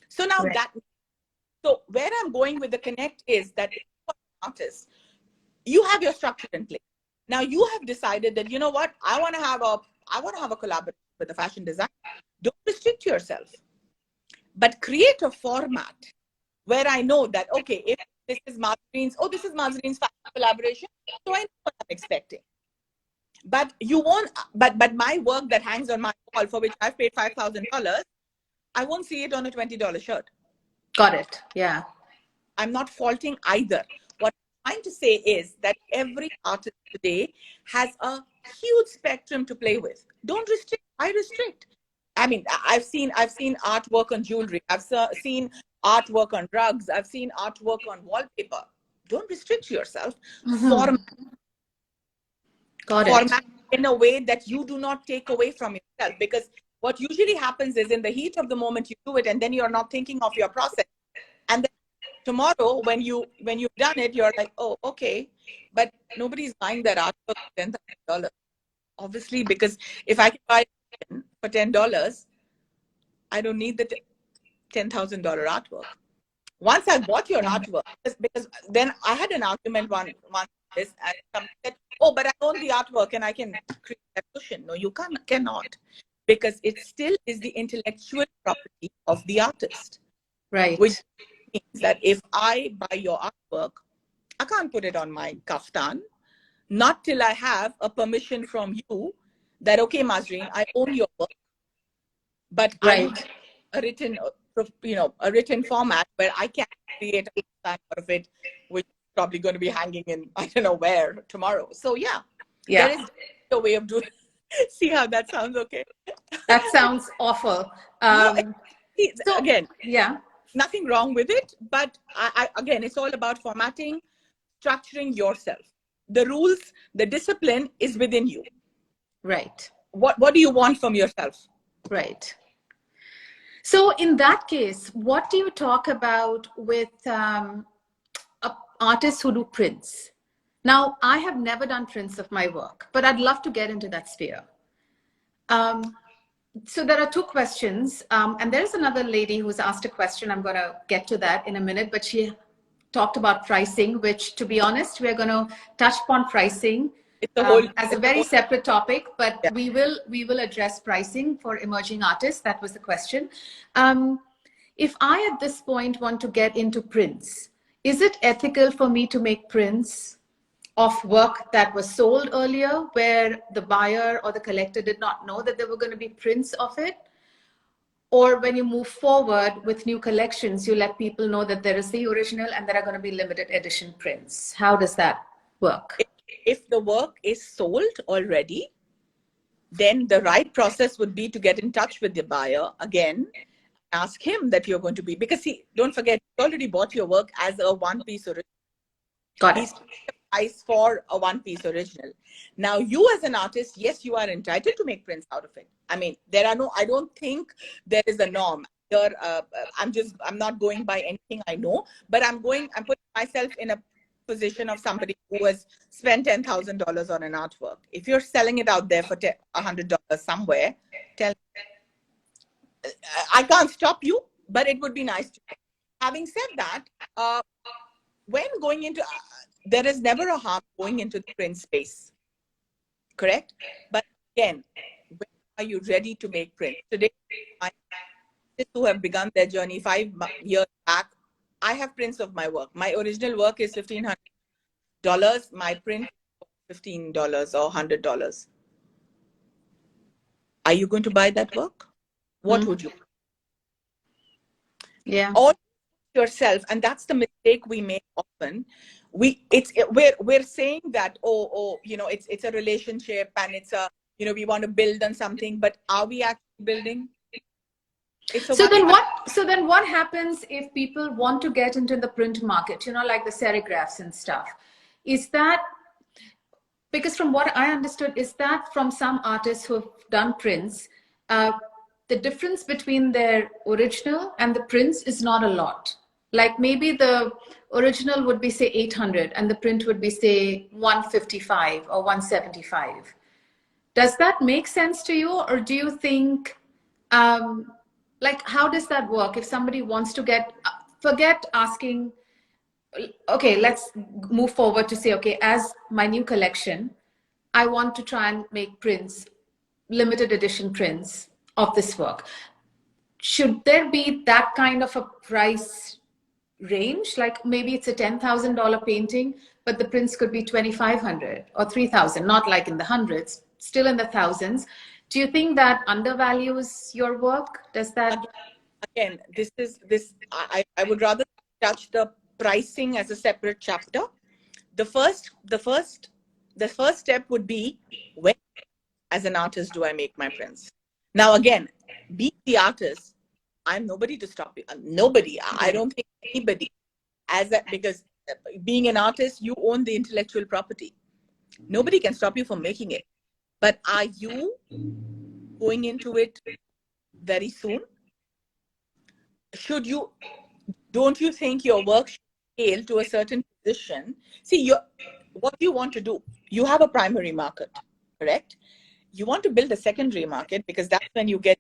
So now so where I'm going with the connect is that if you're an artist, you have your structure in place. Now you have decided that, you know what, I want to have a collaboration with a fashion designer. Don't restrict yourself, but create a format where I know that, okay, if this is Mazarine's fashion collaboration, so I know what I'm expecting. But you won't, but my work that hangs on my wall, for which I've paid $5,000, I won't see it on a $20 shirt. Got it. Yeah. I'm not faulting either. What I'm trying to say is that every artist today has a huge spectrum to play with. Don't restrict. I restrict. I mean, I've seen artwork on jewelry. I've seen artwork on rugs. I've seen artwork on wallpaper. Don't restrict yourself. Mm-hmm. Format in a way that you do not take away from yourself. Because what usually happens is, in the heat of the moment, you do it, and then you're not thinking of your process. And then tomorrow, when you've done it, you're like, oh, okay, but nobody's buying that artwork for $10,000. Obviously, because if I can buy it for $10, I don't need the $10,000 artwork. Once I bought your artwork, because then I had an argument one this, and somebody said, oh, but I own the artwork and I can create that cushion. No, you cannot, because it still is the intellectual property of the artist. Right. Which means that if I buy your artwork, I can't put it on my kaftan, not till I have a permission from you that, okay, Mazarine, I own your work, but I need a written format where I can create a kaftan out of it, which is probably going to be hanging in, I don't know where, tomorrow. So yeah. There is a way of doing. See how that sounds? Okay. That sounds awful. Again, nothing wrong with it, but again, it's all about formatting, structuring yourself. The rules, the discipline is within you. Right. What do you want from yourself? Right. So in that case, what do you talk about with artists who do prints? Now, I have never done prints of my work, but I'd love to get into that sphere. So there are two questions, and there's another lady who's asked a question. I'm going to get to that in a minute, but she talked about pricing, which, to be honest, we're going to touch upon pricing as a very separate topic, but we will address pricing for emerging artists. That was the question. If I, at this point, want to get into prints, is it ethical for me to make prints of work that was sold earlier, where the buyer or the collector did not know that there were going to be prints of it? Or when you move forward with new collections, you let people know that there is the original and there are going to be limited edition prints. How does that work? If the work is sold already, then the right process would be to get in touch with the buyer again, ask him that you're going to be, because don't forget, he already bought your work as a one-piece original. Got it. Price for a one-piece original. Now, you as an artist, yes, you are entitled to make prints out of it. I mean, I don't think there is a norm. I'm not going by anything I know, but I'm putting myself in a position of somebody who has spent $10,000 on an artwork. If you're selling it out there for $100 somewhere, I can't stop you, but it would be nice to know. Having said that, when going into there is never a harm going into the print space, correct? But again, when are you ready to make print? Today, my artists who have begun their journey 5 years back, I have prints of my work. My original work is $1,500. My print is $15 or $100. Are you going to buy that work? What would you? Yeah. All yourself, and that's the mistake we make often. We're saying that, it's a relationship, and it's a, we want to build on something, but are we actually building? It's a So one then what happens if people want to get into the print market, like the serigraphs and stuff? Is that, because from what I understood, is that from some artists who have done prints, the difference between their original and the prints is not a lot. Like maybe the original would be say 800 and the print would be say 155 or 175. Does that make sense to you? Or do you think, like, how does that work? If somebody wants to forget asking, okay, let's move forward to say, okay, as my new collection, I want to try and make prints, limited edition prints of this work. Should there be that kind of a price range? Like maybe it's a $10,000 painting, but the prints could be 2,500 or 3,000, not like in the hundreds, still in the thousands. Do you think that undervalues your work? Does that? Again, I would rather touch the pricing as a separate chapter. The first step would be, when as an artist do I make my prints? Now again, be the artist, I'm nobody to stop you. Nobody. I don't think anybody, because being an artist, you own the intellectual property. Nobody can stop you from making it. But are you going into it very soon? Don't you think your work should scale to a certain position? See, what you want to do, you have a primary market, correct? You want to build a secondary market, because that's when you get,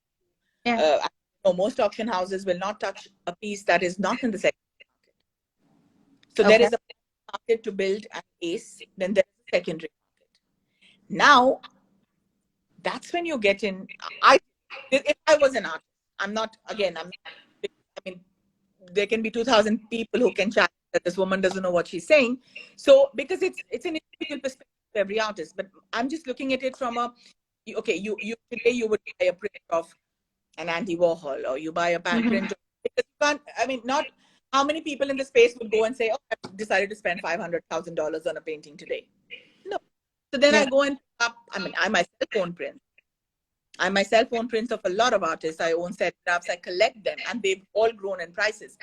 most auction houses will not touch a piece that is not in the secondary market. So there is a market to build an ace, then there's a secondary market. Now, that's when you get in. If I was an artist, there can be 2,000 people who can challenge that this woman doesn't know what she's saying. So, because it's an individual perspective of every artist, but I'm just looking at it from today you would buy a print of an Andy Warhol, or you buy a print of, because you can't, not how many people in the space would go and say, oh, I've decided to spend $500,000 on a painting today. No. So then I go and pick up, I myself own prints. I myself own prints of a lot of artists. I own serigraphs, I collect them, and they've all grown in prices.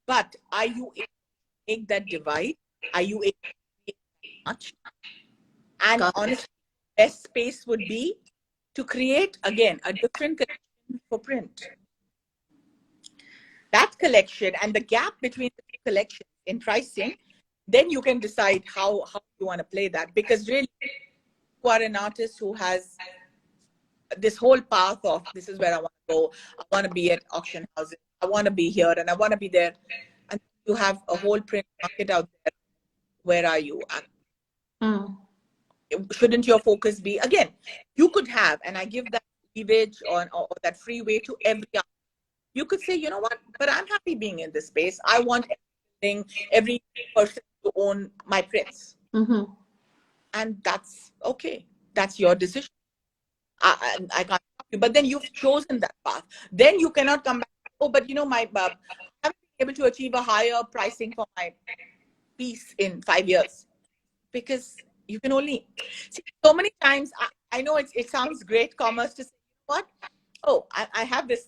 But are you able to make that divide? Are you able to make much? And honestly, the best space would be to create, again, a different collection for print. That collection and the gap between the two collections in pricing, then you can decide how you want to play that. Because really, you are an artist who has this whole path of, this is where I want to go. I want to be at auction houses. I want to be here and I want to be there. And you have a whole print market out there. Where are you at? Shouldn't your focus be, again, you could have, and I give that leverage or that freeway to every artist. You could say, you know what, but I'm happy being in this space. I want every person to own my prints. And that's okay. That's your decision. I can't stop you. But then you've chosen that path. Then you cannot come back, oh, but I haven't been able to achieve a higher pricing for my piece in 5 years. Because you can only see, so many times, I know it sounds great commerce to say, what? Oh, I have this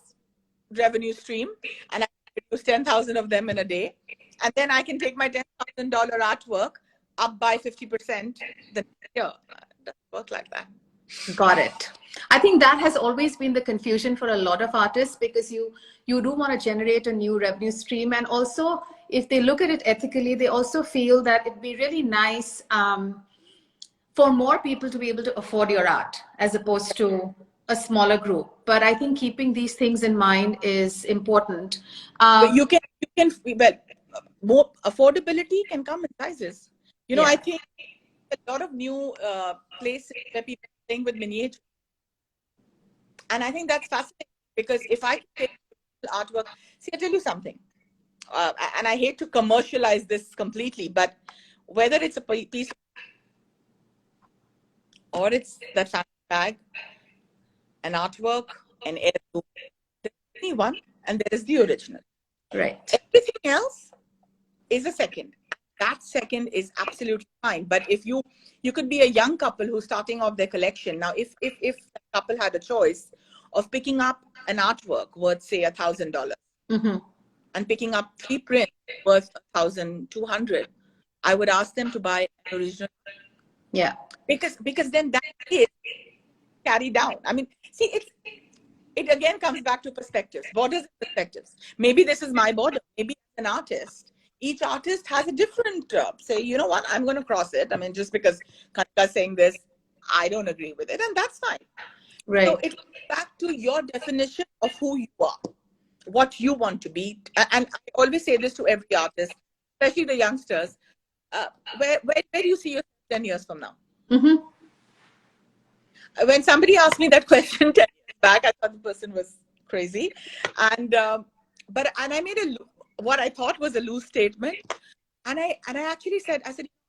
revenue stream and I produce 10,000 of them in a day. And then I can take my $10,000 artwork up by 50% the next year. It doesn't work like that. Got it. I think that has always been the confusion for a lot of artists, because you do want to generate a new revenue stream. And also, if they look at it ethically, they also feel that it'd be really nice for more people to be able to afford your art as opposed to a smaller group. But I think keeping these things in mind is important. You can, more affordability can come in sizes. I think a lot of new places where people are playing with miniature. And I think that's fascinating, because if I can take artwork, see, I'll tell you something. And I hate to commercialize this completely, but whether it's a piece or it's that family bag, an artwork, an heirloom, there's only one, and there is the original. Right. Everything else is a second. That second is absolutely fine. But if you could be a young couple who's starting off their collection. Now, if a couple had a choice of picking up an artwork worth, say, $1,000, and picking up 3 prints worth 1,200, I would ask them to buy an original. Yeah. Because then that is carry down. I mean, see, it again comes back to perspectives, borders and perspectives. Maybe this is my border. Maybe as an artist, each artist has a different, say, you know what, I'm going to cross it. I mean, just because Kaneka is saying this, I don't agree with it. And that's fine. Right. So it comes back to your definition of who you are, what you want to be. And I always say this to every artist, especially the youngsters. Where do you see yourself 10 years from now? When somebody asked me that question 10 years back, I thought the person was crazy. And I made what I thought was a loose statement. And I actually said,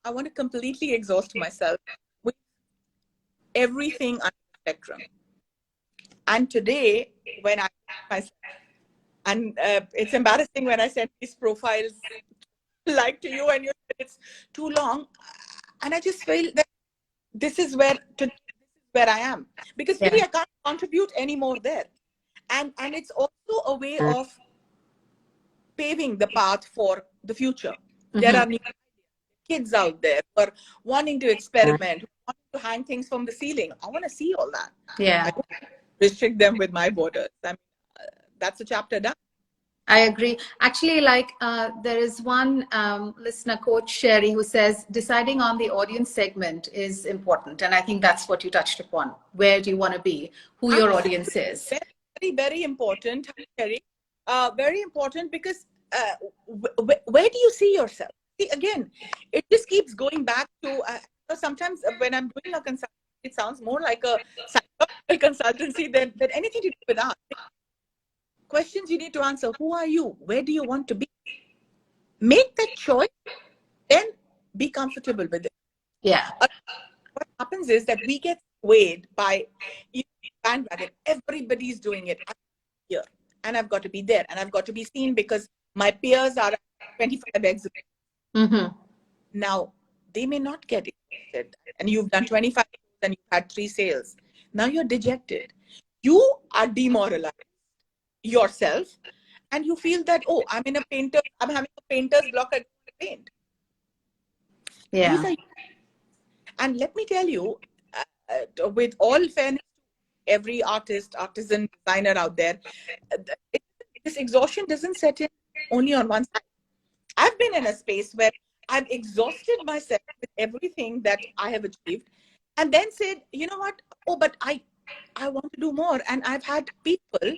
I want to completely exhaust myself with everything on the spectrum. And today, when I myself, and it's embarrassing when I send these profiles like to you and you said it's too long. And I just feel that this is where I am, because really I can't contribute anymore there. And it's also a way of paving the path for the future. There are new kids out there who are wanting to experiment, who want to hang things from the ceiling. I want to see all that. Yeah. I don't restrict them with my borders. I mean, that's a chapter done. I agree. Actually, like there is one listener, Coach Sherry, who says deciding on the audience segment is important. And I think that's what you touched upon. Where do you want to be? Who your audience is? Very, very important, Sherry. Very important, because where do you see yourself? See, again, it just keeps going back to, sometimes when I'm doing a consultancy, it sounds more like a psychological consultancy than anything to do with art. Questions you need to answer. Who are you? Where do you want to be? Make that choice, then be comfortable with it. Yeah. What happens is that we get swayed by bandwagon. Everybody's doing it here. And I've got to be there. And I've got to be seen because my peers are 25 exhibits. Now, they may not get it. And you've done 25 and you've had 3 sales. Now you're dejected. You are demoralized yourself, and you feel that, oh, I'm having a painter's block, I paint. Yeah. And let me tell you, with all fairness, every artist, artisan, designer out there, this exhaustion doesn't set in only on one side. I've been in a space where I've exhausted myself with everything that I have achieved, and then said, you know what, oh, but I want to do more. And I've had people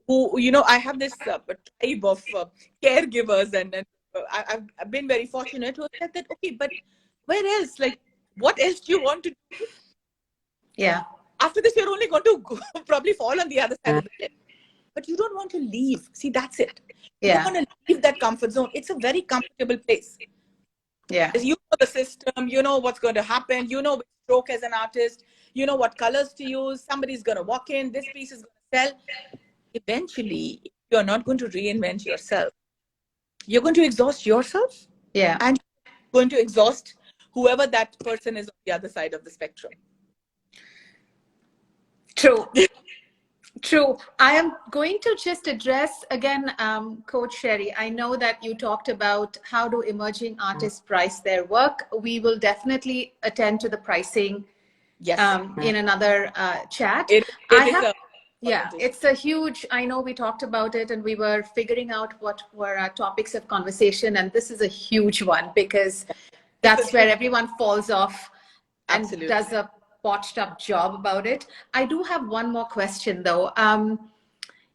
who you know, I have this tribe of caregivers, and I've been very fortunate who said that, okay, but where else? Like, what else do you want to do? Yeah. After this, you're only going to probably fall on the other side of the cliff. But you don't want to leave. See, that's it. You don't want to leave that comfort zone. It's a very comfortable place. Yeah. You know the system, you know what's going to happen, you know which stroke as an artist, you know what colors to use, somebody's going to walk in, this piece is going to sell. Eventually, you're not going to reinvent yourself. You're going to exhaust yourself. Yeah. And you're going to exhaust whoever that person is on the other side of the spectrum. True. True. I am going to just address again, Coach Sherry. I know that you talked about how do emerging artists price their work. We will definitely attend to the pricing in another chat. It's a huge, I know we talked about it and we were figuring out what were our topics of conversation. And this is a huge one because that's where everyone falls off and does a botched up job about it. I do have one more question though.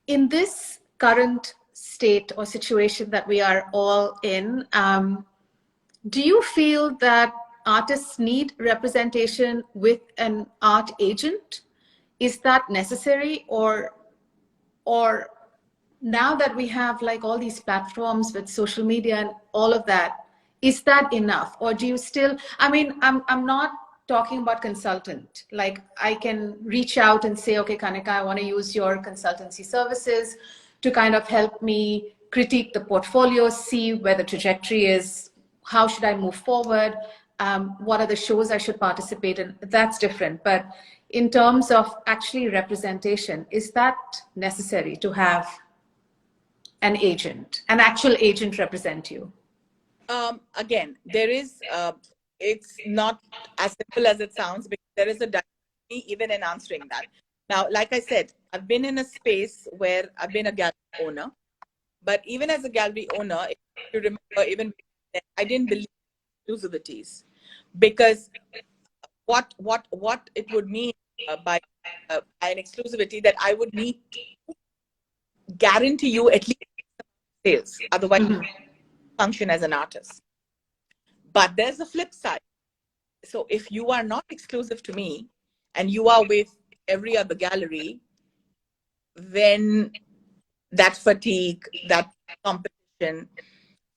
In this current state or situation that we are all in, do you feel that artists need representation with an art agent? Is that necessary, or now that we have like all these platforms with social media and all of that, is that enough? Or do you still, I mean, I'm not talking about consultant. Like I can reach out and say, okay, Kaneka, I want to use your consultancy services to kind of help me critique the portfolio, see where the trajectory is, how should I move forward, what are the shows I should participate in. That's different. But in terms of actually representation, is that necessary to have an agent, an actual agent represent you? Again, there is, it's not as simple as it sounds, because there is a dichotomy even in answering that. Now, like I said, I've been in a space where I've been a gallery owner, but even as a gallery owner, if you remember, even then, I didn't believe in exclusivities, because what it would mean by an exclusivity, that I would need to guarantee you at least sales, otherwise you function as an artist. But there's a flip side. So if you are not exclusive to me and you are with every other gallery, then that fatigue, that competition.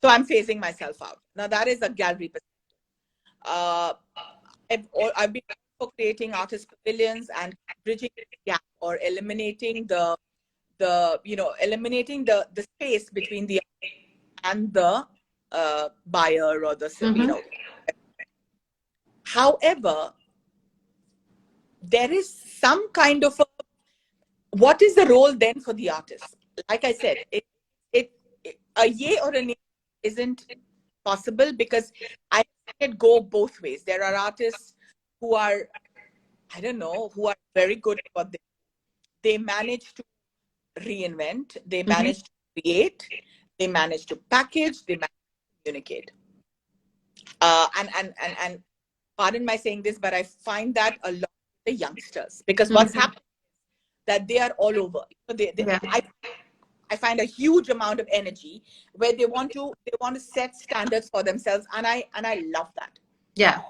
So I'm phasing myself out. Now that is a gallery perspective. I've been for creating artist pavilions and bridging the gap, or eliminating eliminating the space between the and the buyer, or the However, there is some kind of what is the role then for the artist? Like I said, a yay or a nay isn't possible, because I can go both ways. There are artists who are, I don't know, who are very good at what they manage to reinvent, they manage to create, they manage to package, they manage to communicate. And pardon my saying this, but I find that a lot of the youngsters, because what's happening is that they are all over. So I find a huge amount of energy where they want to set standards for themselves, and I love that. Yeah.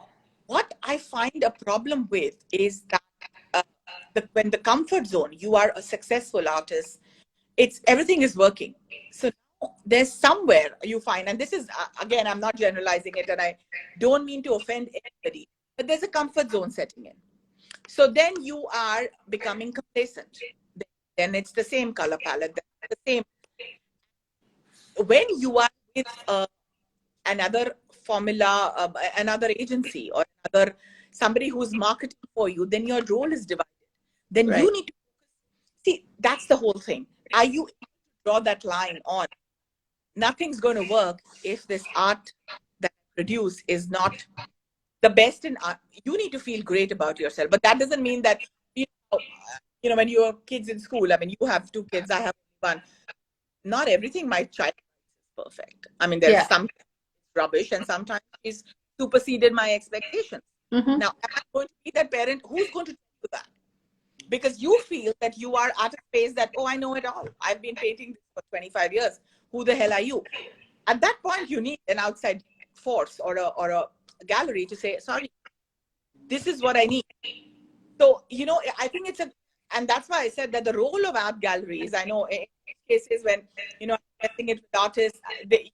What I find a problem with is that when the comfort zone, you are a successful artist, everything is working. So there's somewhere you find, and this is again, I'm not generalizing it, and I don't mean to offend anybody, but there's a comfort zone setting in. So then you are becoming complacent. Then it's the same color palette, the same. When you are with another formula, another agency, or somebody who's marketing for you, then your role is divided. Then you need to see, that's the whole thing. Are you able to draw that line on? Nothing's going to work if this art that I produce is not the best in art. You need to feel great about yourself, but that doesn't mean that when you are kids in school. I mean, you have 2 kids, I have 1. Not everything my child is perfect. I mean, there's some rubbish, and sometimes she's superseded my expectations. Now, am I going to be that parent? Who's going to do that? Because you feel that you are at a space that, oh, I know it all. I've been painting this for 25 years. Who the hell are you? At that point, you need an outside force or a gallery to say, sorry, this is what I need. So, I think and that's why I said that the role of art galleries, I know in cases when, I'm testing it with artists, they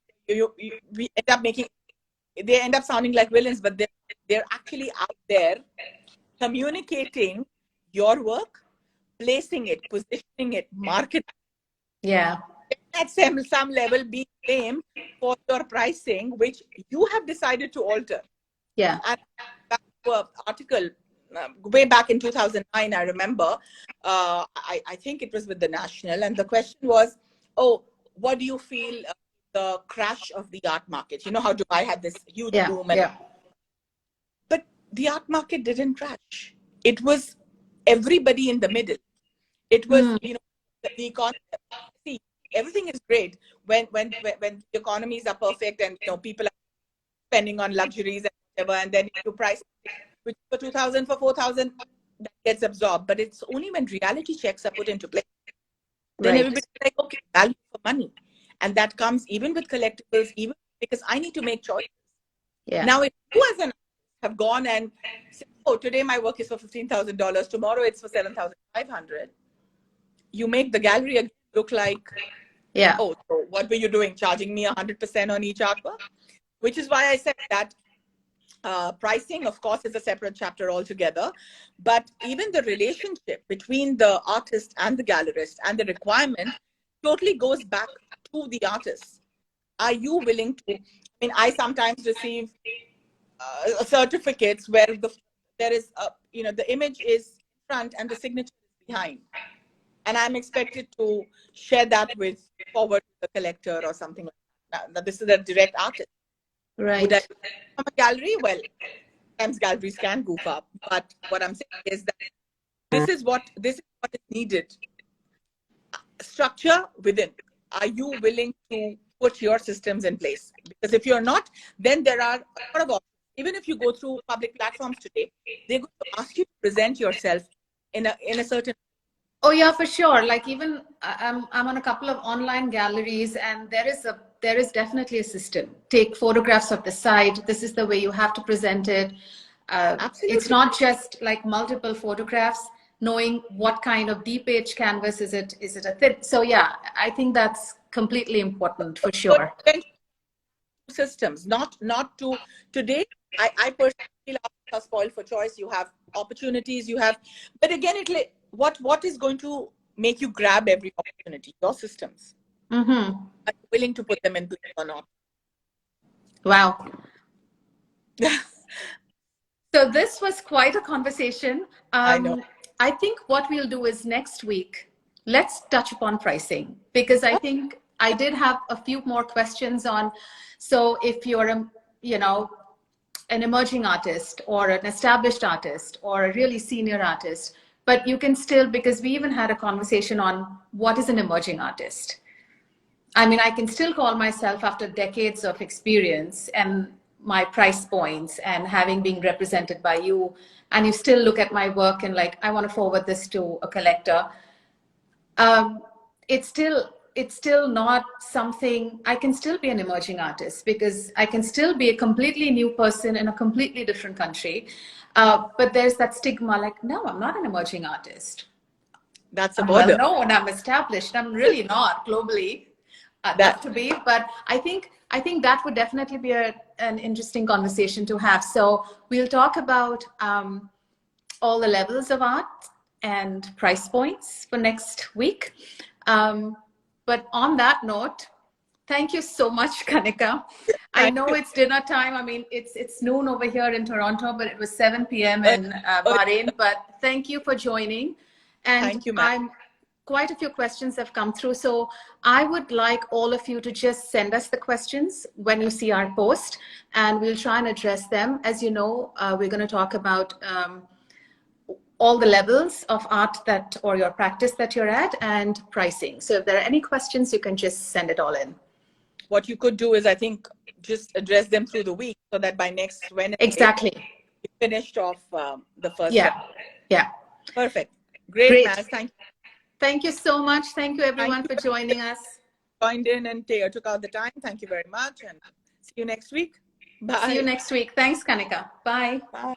end up sounding like villains, but they're actually out there communicating your work, placing it, positioning it, marketing. Yeah. At some level, being blamed for your pricing, which you have decided to alter. Yeah. And back to an article way back in 2009, I remember, I think it was with the National, and the question was, oh, what do you feel the crash of the art market? You know how Dubai had this huge boom. But the art market didn't crash. It was everybody in the middle. It was, the economy. See, everything is great when the economies are perfect and people are spending on luxuries and whatever, and then you price which for 2,000, for 4,000, that gets absorbed. But it's only when reality checks are put into play, then everybody's like, okay, value for money, and that comes even with collectibles, even because I need to make choices. Yeah. Now, if you as an artist have gone and said, oh, today my work is for $15,000, tomorrow it's for 7,500, you make the gallery look like, oh, so what were you doing, charging me 100% on each artwork? Which is why I said that pricing, of course, is a separate chapter altogether. But even the relationship between the artist and the gallerist and the requirement totally goes back to the artists. Are you willing to? I mean, I sometimes receive certificates where there is the image is front and the signature is behind, and I'm expected to share that with forward to the collector or something like that. Now, this is a direct artist. Would I Right. from a gallery? Well, sometimes galleries can goof up, but what I'm saying is that this is what is needed. Structure within. Are you willing to put your systems in place? Because if you're not, then there are a lot of options. Even if you go through public platforms today, they're going to ask you to present yourself in a certain. Oh yeah, for sure. Like even I'm on a couple of online galleries, and there is definitely a system. Take photographs of the site. This is the way you have to present it. It's Absolutely. not just like multiple photographs. Knowing what kind of deep age canvas is it? Is it a thin? So yeah, I think that's completely important for But sure. systems, not to today. I personally feel artists are spoiled for choice. You have opportunities, you have, but again, what is going to make you grab every opportunity? Your systems. Mm-hmm. Are you willing to put them in place or not? Wow. So this was quite a conversation. I know. I think what we'll do is next week, let's touch upon pricing, because I think I did have a few more questions on. So if you're an emerging artist or an established artist or a really senior artist, but you can still, because we even had a conversation on what is an emerging artist. I mean, I can still call myself, after decades of experience and my price points and having been represented by you, and you still look at my work and like, I want to forward this to a collector. Um, it's still not something. I can still be an emerging artist because I can still be a completely new person in a completely different country. But there's that stigma, like, no, I'm not an emerging artist. That's a I'm well border. known, I'm established. I'm really not globally. That to be, but I think that would definitely be an interesting conversation to have. So we'll talk about all the levels of art and price points for next week. But on that note, thank you so much, Kaneka. I know it's dinner time. I mean, it's noon over here in Toronto, but it was 7 p.m. in Bahrain. But thank you for joining. And Thank you, ma'am. Quite a few questions have come through. So I would like all of you to just send us the questions when you see our post, and we'll try and address them. As you know, we're going to talk about all the levels of art or your practice that you're at, and pricing. So if there are any questions, you can just send it all in. What you could do is, I think, just address them through the week so that by next Wednesday, exactly, you finished off the first yeah step. Yeah, Perfect. Great. Maz. Thank you so much. Thank you everyone for joining us. Joined in and took out the time. Thank you very much, and see you next week. Bye. See you next week. Thanks, Kaneka. Bye. Bye.